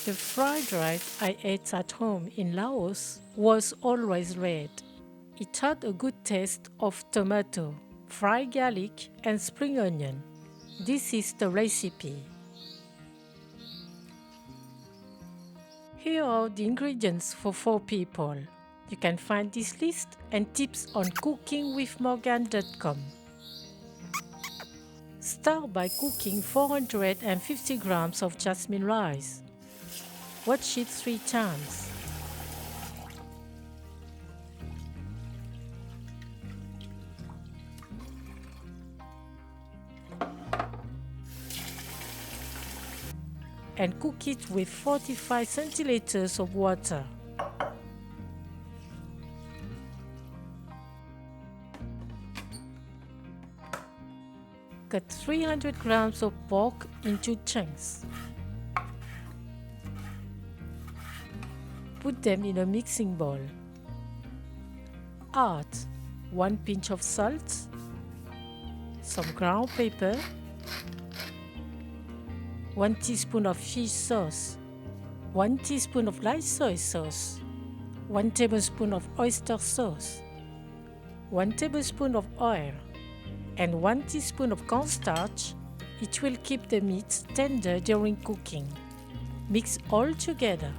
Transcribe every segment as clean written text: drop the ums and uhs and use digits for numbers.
The fried rice I ate at home in Laos was always red. It had a good taste of tomato, fried garlic, and spring onion. This is the recipe. Here are the ingredients for 4 people. You can find this list and tips on cookingwithmorgan.com. Start by cooking 450 grams of jasmine rice. Wash it 3 times. And cook it with 45 centiliters of water. Cut 300 grams of pork into chunks. Put them in a mixing bowl. Add 1 pinch of salt, some ground pepper, 1 teaspoon of fish sauce, 1 teaspoon of light soy sauce, 1 tablespoon of oyster sauce, 1 tablespoon of oil, and 1 teaspoon of cornstarch. It will keep the meat tender during cooking. Mix all together.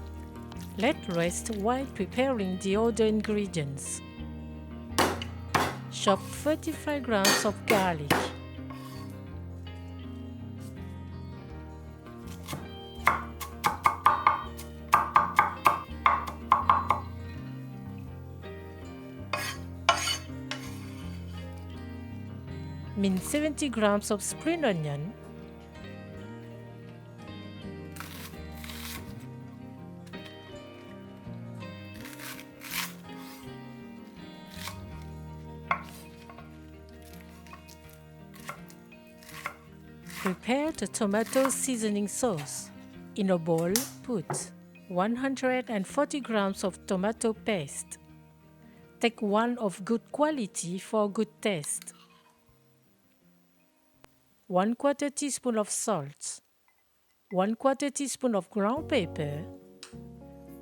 Let rest while preparing the other ingredients. Chop 35 grams of garlic. Mince 70 grams of spring onion. Prepare the tomato seasoning sauce. In a bowl, put 140 grams of tomato paste. Take one of good quality for good taste. 1/4 teaspoon of salt, 1/4 teaspoon of ground pepper,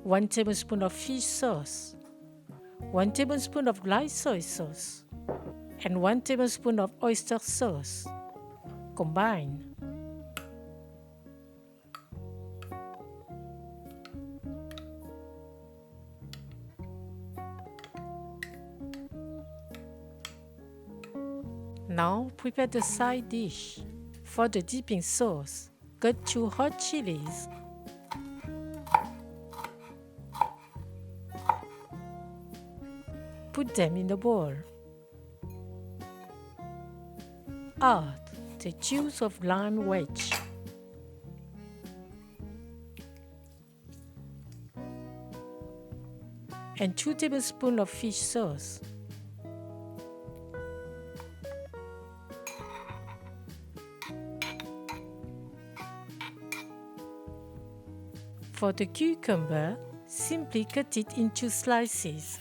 1 tablespoon of fish sauce, 1 tablespoon of light soy sauce, and 1 tablespoon of oyster sauce. Combine. Now prepare the side dish. For the dipping sauce, cut 2 hot chilies. Put them in the bowl. Add the juice of lime wedge. And 2 tablespoons of fish sauce. For the cucumber, simply cut it into slices.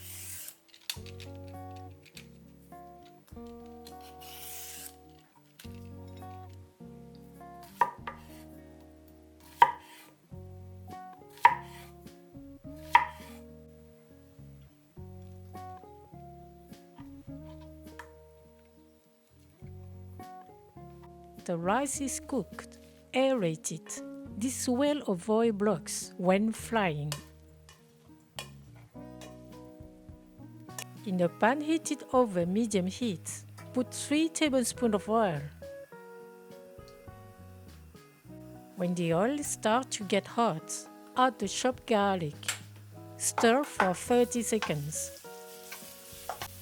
The rice is cooked. Aerate it. This will avoid blocks when frying. In a pan heated over medium heat, put 3 tablespoons of oil. When the oil starts to get hot, add the chopped garlic. Stir for 30 seconds.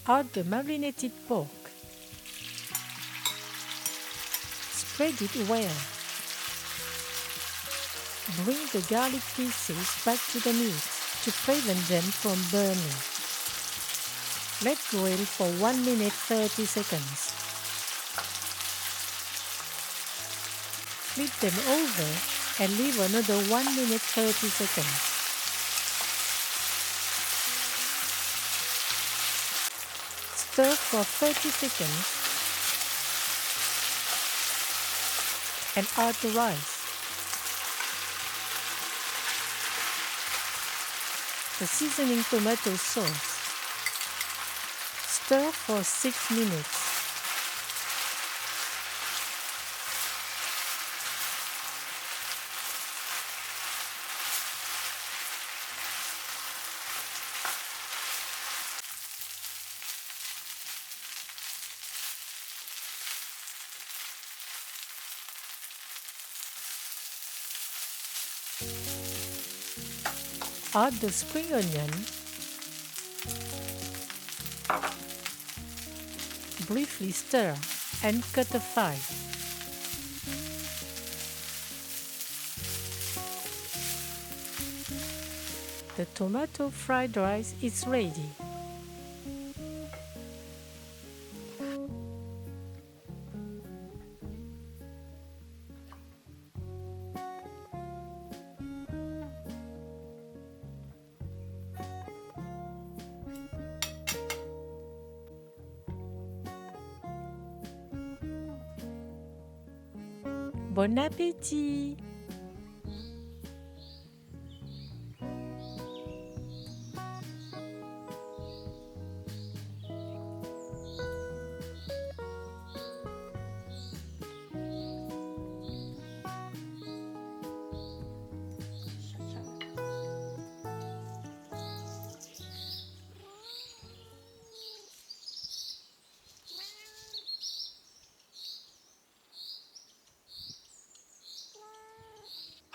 Add the marinated pork. Spread it well. Bring the garlic pieces back to the meat to prevent them from burning. Let grill for 1 minute 30 seconds. Flip them over and leave another 1 minute 30 seconds. Stir for 30 seconds and add the rice. the seasoning tomato sauce. Stir for 6 minutes. Add the spring onion. Briefly stir and cut a 5. The tomato fried rice is ready. Bon appétit!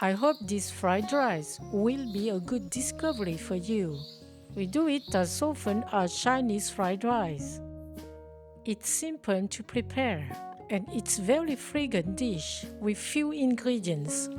I hope this fried rice will be a good discovery for you. We do it as often as Chinese fried rice. It's simple to prepare and it's very fragrant dish with few ingredients.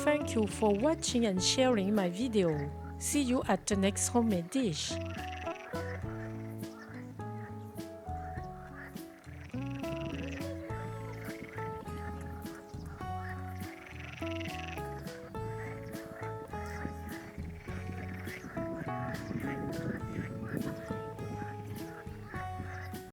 Thank you for watching and sharing my video. See you at the next homemade dish.